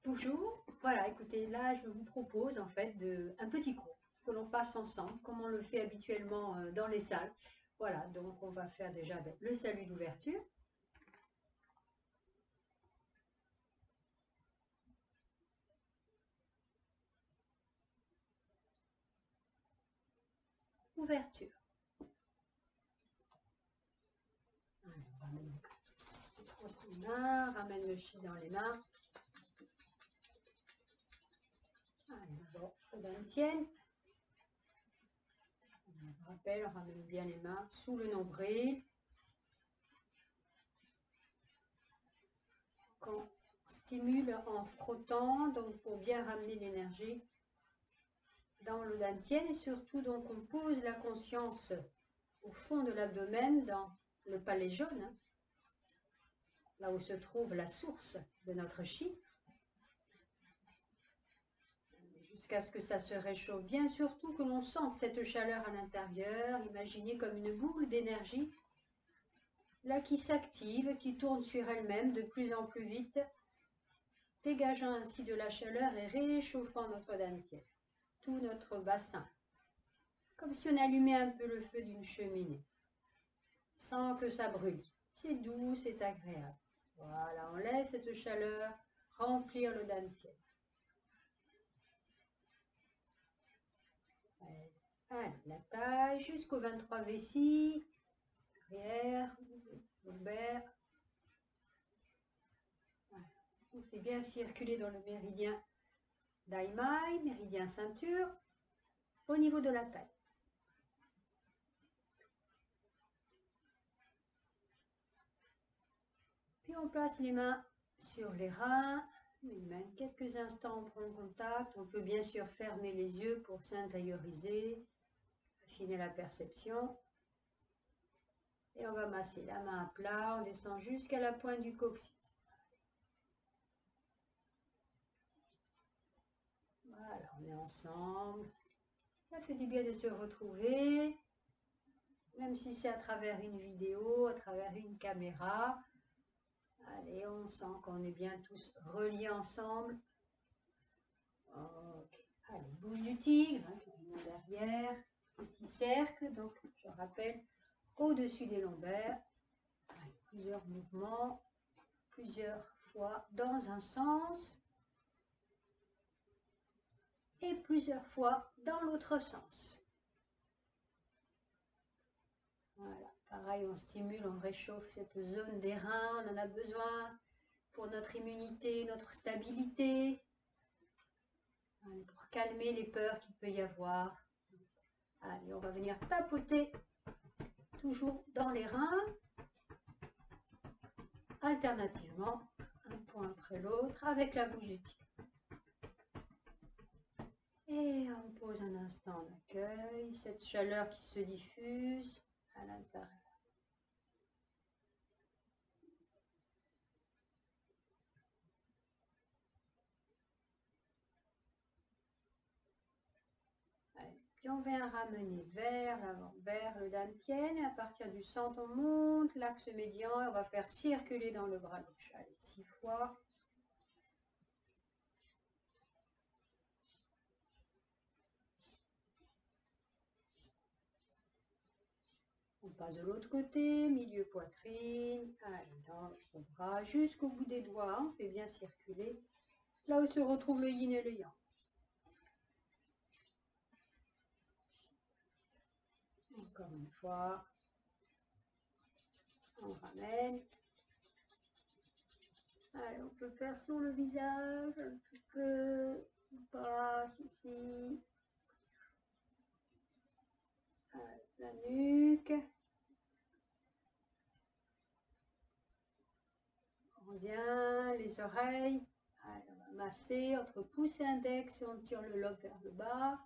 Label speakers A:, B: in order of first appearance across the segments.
A: Bonjour, voilà, écoutez, là je vous propose en fait un petit cours que l'on fasse ensemble, comme on le fait habituellement dans les salles. Voilà, donc on va faire déjà avec le salut d'ouverture. Ouverture. Ramène le chi dans les mains. Allez, d'abord, on tienne. On rappelle, on ramène bien les mains sous le nombril. On stimule en frottant, donc pour bien ramener l'énergie dans le dantian, et surtout donc on pose la conscience au fond de l'abdomen, dans le palais jaune, là où se trouve la source de notre chi, jusqu'à ce que ça se réchauffe bien, surtout que l'on sente cette chaleur à l'intérieur. Imaginez comme une boule d'énergie là qui s'active, qui tourne sur elle-même de plus en plus vite, dégageant ainsi de la chaleur et réchauffant notre dantian, tout notre bassin, comme si on allumait un peu le feu d'une cheminée, sans que ça brûle. C'est doux, c'est agréable. Voilà, on laisse cette chaleur remplir le dantian. Allez, la taille jusqu'au 23 vessie, arrière, lombaire. Voilà. On fait bien circuler dans le méridien d'Aimai, méridien ceinture, au niveau de la taille. Puis on place les mains sur les reins, les mains quelques instants prendre contact. On peut bien sûr fermer les yeux pour s'intérioriser, affiner la perception. Et on va masser la main à plat, on descend jusqu'à la pointe du coccyx. Voilà, on est ensemble. Ça fait du bien de se retrouver, même si c'est à travers une vidéo, à travers une caméra. Allez, on sent qu'on est bien tous reliés ensemble. Ok. Allez, bouche du tigre, derrière, petit cercle, donc je rappelle, au-dessus des lombaires. Allez, plusieurs mouvements, plusieurs fois dans un sens et plusieurs fois dans l'autre sens. Voilà, pareil, on stimule, on réchauffe cette zone des reins, on en a besoin pour notre immunité, notre stabilité, pour calmer les peurs qu'il peut y avoir. Allez, on va venir tapoter toujours dans les reins, alternativement, un point après l'autre, avec la bouche du tigre. Et on pose un instant d'accueil, cette chaleur qui se diffuse à l'intérieur. Puis on vient ramener vers l'avant, vers le dantian, et à partir du centre, on monte l'axe médian et on va faire circuler dans le bras gauche. Allez, 6 fois. On passe de l'autre côté, milieu poitrine, allez, dans le bras, jusqu'au bout des doigts, on fait bien circuler, là où se retrouve le yin et le yang. Encore une fois, on ramène. Allez, on peut faire sur le visage, un petit peu, ou pas, ici. Allez, la nuque. On revient, les oreilles. Allez, on va masser entre pouce et index et on tire le lobe vers le bas.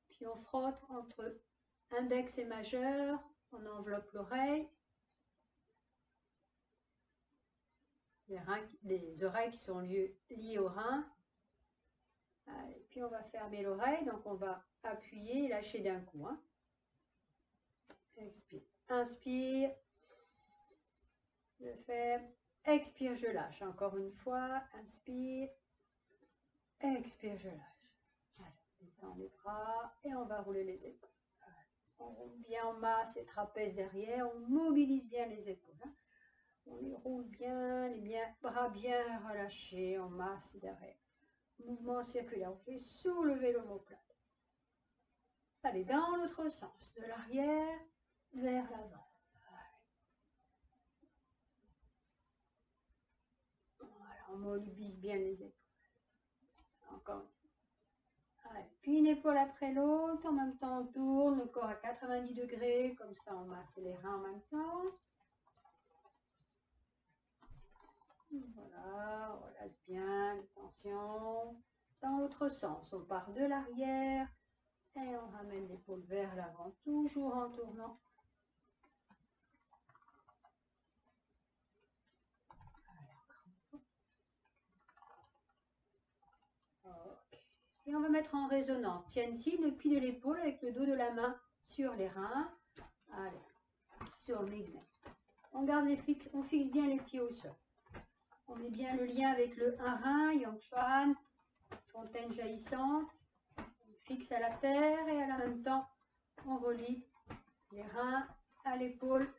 A: Puis on frotte entre index et majeur, on enveloppe l'oreille. Les oreilles qui sont liées au rein. Allez, puis on va fermer l'oreille, donc on va appuyer et lâcher d'un coup. Hein. Expire. Inspire. Je fais, expire, je lâche. Encore une fois, inspire, expire, je lâche. Voilà, détends les bras et on va rouler les épaules. Voilà. On roule bien en masse et trapèze derrière, on mobilise bien les épaules. Hein. On les roule bien, les bras bien relâchés en masse derrière. Mouvement circulaire, on fait soulever l'omoplate. Allez, dans l'autre sens, de l'arrière vers l'avant. Voilà, on mobilise bien les épaules. Encore. Allez, puis une épaule après l'autre, en même temps on tourne le corps à 90 degrés, comme ça on masse les reins en même temps. Voilà, on relâche bien les tensions. Dans l'autre sens, on part de l'arrière et on ramène l'épaule vers l'avant, toujours en tournant. Okay. Et on va mettre en résonance Tianxi, le pli de l'épaule avec le dos de la main sur les reins. Allez, sur Migmen. On garde on fixe bien les pieds au sol. On met bien le lien avec le 1 rein, Yang Chuan, fontaine jaillissante. On fixe à la terre et en même temps, on relie les reins à l'épaule.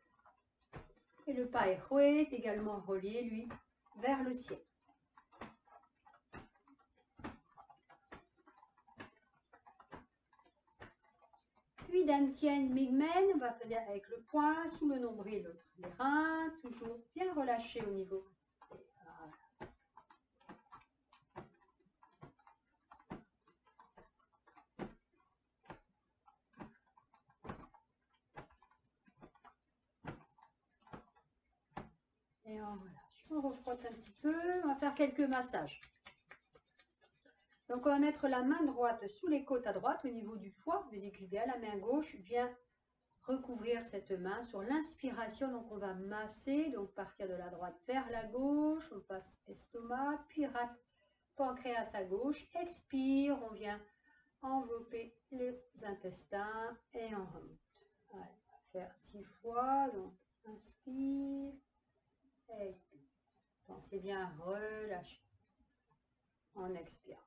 A: Et le Pai Hui est également relié, lui, vers le ciel. Puis Dantian Migmen, on va faire avec le poing sous le nombril, les reins, toujours bien relâchés au niveau. Voilà. Et on relâche. On refrotte un petit peu, on va faire quelques massages. Donc on va mettre la main droite sous les côtes à droite au niveau du foie, vésicule biliaire. La main gauche vient recouvrir cette main sur l'inspiration. Donc on va masser, donc partir de la droite vers la gauche, on passe estomac, puis rate pancréas à gauche, expire, on vient envelopper les intestins et on remonte. Allez, on va faire 6 fois, donc inspire, expire. Pensez bien à relâcher en expirant.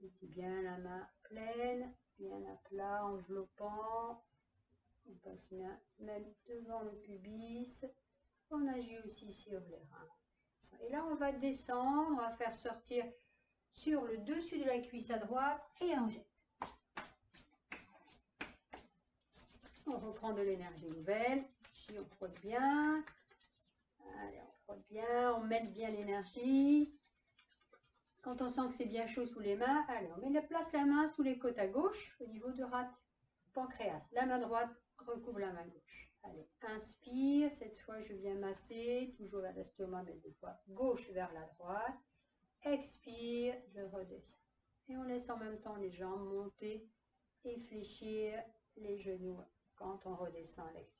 A: Mettez bien la main pleine, bien à plat, enveloppant. On passe bien même devant le pubis. On agit aussi sur les reins. Et là, on va descendre, on va faire sortir sur le dessus de la cuisse à droite et on jette. On reprend de l'énergie nouvelle. Ici, on frotte bien. Allez, on frotte bien, on mêle bien l'énergie. Quand on sent que c'est bien chaud sous les mains, allez, on place la main sous les côtes à gauche, au niveau de rate pancréas. La main droite recouvre la main gauche. Allez, inspire. Cette fois, je viens masser, toujours vers l'estomac, mais deux fois gauche vers la droite. Expire, je redescends. Et on laisse en même temps les jambes monter et fléchir les genoux quand on redescend à l'expire.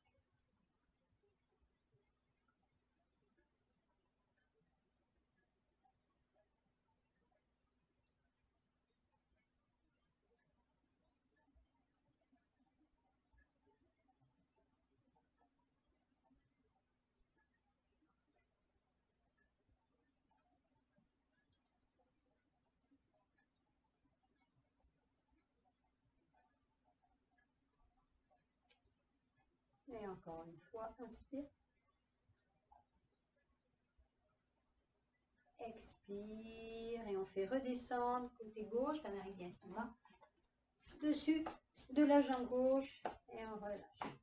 A: Et encore une fois, inspire. Expire et on fait redescendre côté gauche, la méridien estomac, dessus de la jambe gauche et on relâche.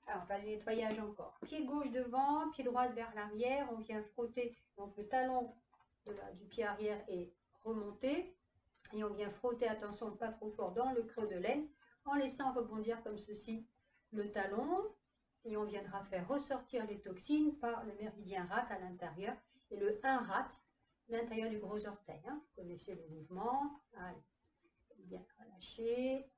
A: Alors, on va du nettoyage encore. Pied gauche devant, pied droit vers l'arrière, on vient frotter, donc le talon du pied arrière est remonté et on vient frotter, attention pas trop fort, dans le creux de l'aine en laissant rebondir comme ceci le talon et on viendra faire ressortir les toxines par le méridien rate à l'intérieur et le 1 rate, l'intérieur du gros orteil. Hein. Vous connaissez le mouvement. Allez, bien relâcher.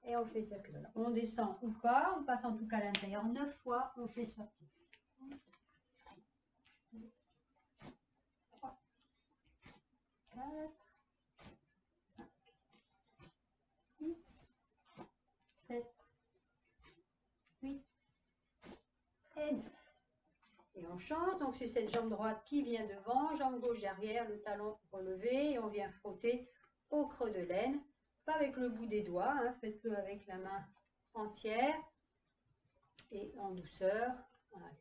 A: Et on fait circuler. On descend ou pas, on passe en tout cas à l'intérieur 9 fois, on fait sortir. 3, 4, 5, 6, 7, 8 et 9. Et on change, donc c'est cette jambe droite qui vient devant, jambe gauche derrière, le talon relevé, et on vient frotter au creux de l'aine, pas avec le bout des doigts, hein, faites-le avec la main entière et en douceur. Voilà.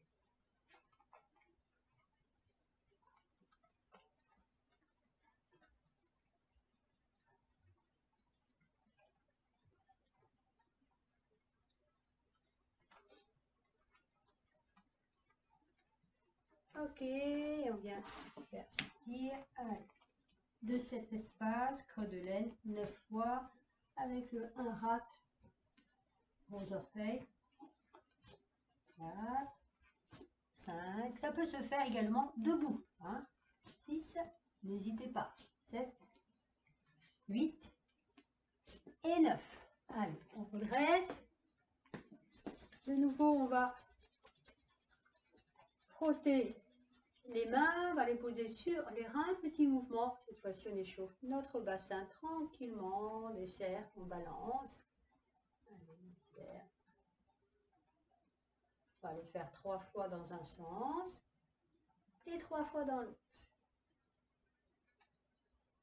A: Ok, on vient faire sortir de cet espace, creux de l'aine, 9 fois, avec le 1 rat aux orteils. 4, 5, ça peut se faire également debout. Hein. 6, n'hésitez pas. 7, 8 et 9. Allez, on redresse. De nouveau, on va frotter les mains, on va les poser sur les reins, petit mouvement. Cette fois-ci, on échauffe notre bassin tranquillement, on desserre, on balance. Allez, on desserre. On va le faire 3 fois dans un sens et 3 fois dans l'autre.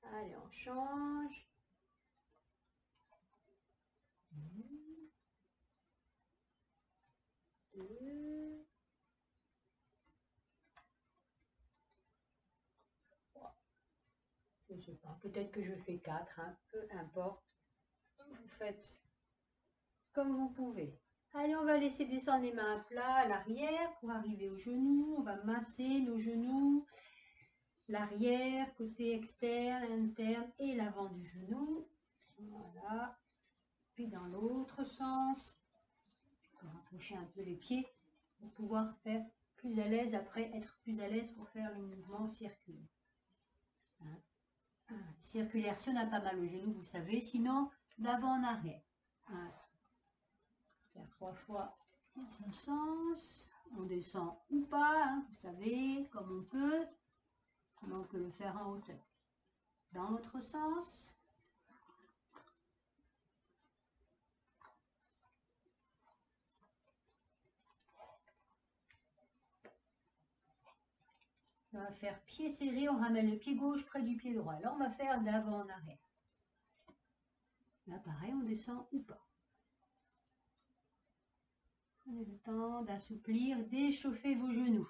A: Allez, on change. 2, 3. Je ne sais pas, peut-être que je fais 4, hein, peu importe. Vous faites comme vous pouvez. Allez, on va laisser descendre les mains à plat à l'arrière pour arriver aux genoux. On va masser nos genoux, l'arrière, côté externe, interne et l'avant du genou. Voilà. Puis dans l'autre sens, on va rapprocher un peu les pieds pour pouvoir faire plus à l'aise, après être plus à l'aise pour faire le mouvement circulaire. Hein. Circulaire, si on n'a pas mal au genou, vous savez, sinon d'avant en arrière. Hein. Faire 3 fois dans un sens, on descend ou pas, hein, vous savez, comme on peut, on peut le faire en hauteur. Dans l'autre sens. On va faire pied serré, on ramène le pied gauche près du pied droit. Là, on va faire d'avant en arrière. Là, pareil, on descend ou pas. Prenez le temps d'assouplir, d'échauffer vos genoux.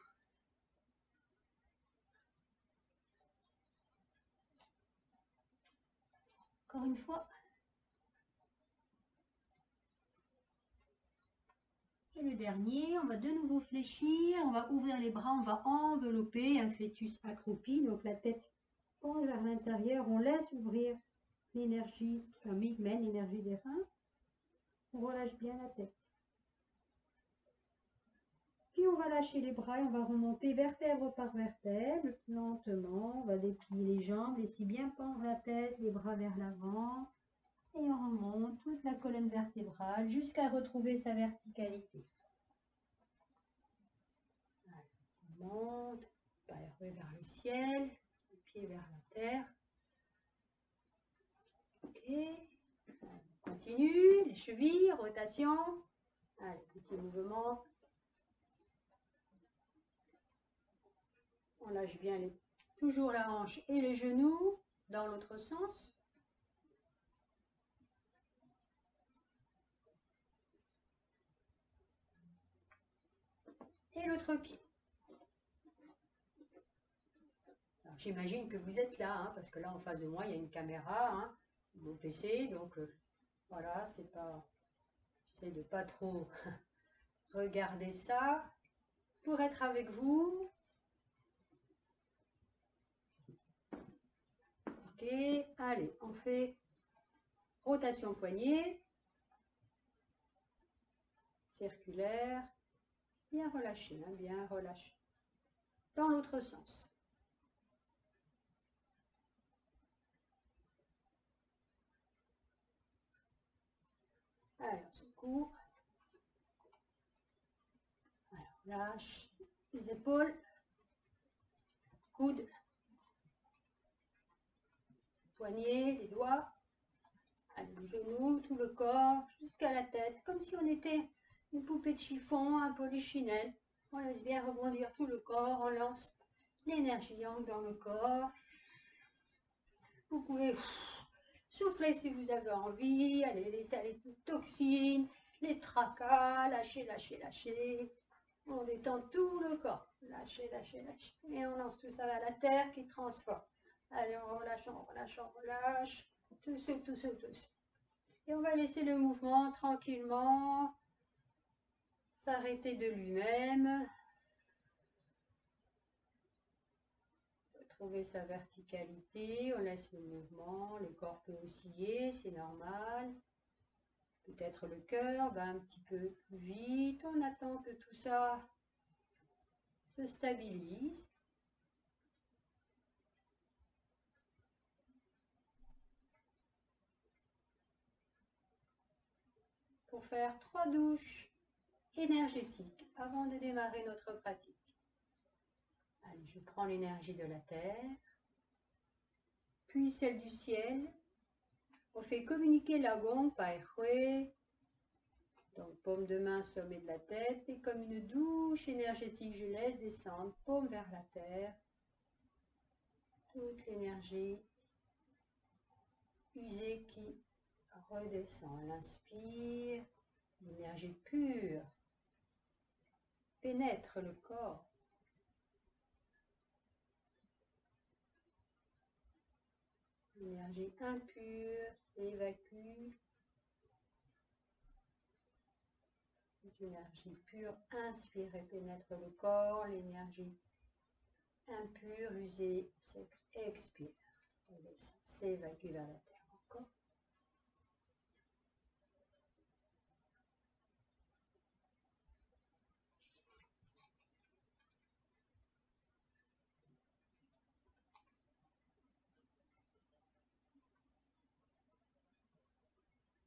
A: Encore une fois. Et le dernier, on va de nouveau fléchir, on va ouvrir les bras, on va envelopper un fœtus accroupi, donc la tête penche vers l'intérieur, on laisse ouvrir l'énergie, mène l'énergie des reins, on relâche bien la tête. Puis on va lâcher les bras et on va remonter vertèbre par vertèbre, lentement, on va déplier les jambes, laisser bien pendre la tête, les bras vers l'avant, et on remonte toute la colonne vertébrale jusqu'à retrouver sa verticalité. On monte, palais vers le ciel, les pieds vers la terre. Ok, on continue, les chevilles, rotation. Allez, petit mouvement. On lâche bien toujours la hanche et les genoux dans l'autre sens. Et l'autre pied. J'imagine que vous êtes là, hein, parce que là en face de moi il y a une caméra, hein, mon PC, donc voilà, c'est pas, j'essaie de pas trop regarder ça pour être avec vous. Ok, allez, on fait rotation poignet, circulaire, bien relâché, hein, bien relâché. Dans l'autre sens. Alors, secours. Alors, lâche les épaules, coudes, poignets, les doigts. Allez, les genoux, tout le corps, jusqu'à la tête, comme si on était une poupée de chiffon, un polichinelle. On laisse bien rebondir tout le corps, on lance l'énergie yang dans le corps. Vous pouvez souffler si vous avez envie, allez laisser aller toutes toxines, les tracas, lâchez, lâchez, lâchez. On détend tout le corps, lâchez, lâchez, lâchez. Et on lance tout ça vers la terre qui transforme. Allez, on relâche, on relâche, on relâche. Tout seul, tout seul, tout seul. Et on va laisser le mouvement tranquillement s'arrêter de lui-même. Trouver sa verticalité, on laisse le mouvement, le corps peut osciller, c'est normal. Peut-être le cœur va un petit peu plus vite, on attend que tout ça se stabilise. Pour faire 3 douches énergétiques avant de démarrer notre pratique. Allez, je prends l'énergie de la terre, puis celle du ciel. On fait communiquer la gong par Hui. Donc, paume de main, sommet de la tête, et comme une douche énergétique, je laisse descendre, paume vers la terre, toute l'énergie usée qui redescend. Elle inspire, l'énergie pure pénètre le corps. L'énergie impure s'évacue. L'énergie pure inspire et pénètre le corps. L'énergie impure, usée, expire. S'évacue vers la terre encore.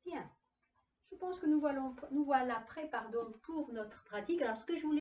A: Bien. Je pense que nous voilà prêts pour notre pratique. Alors, ce que je voulais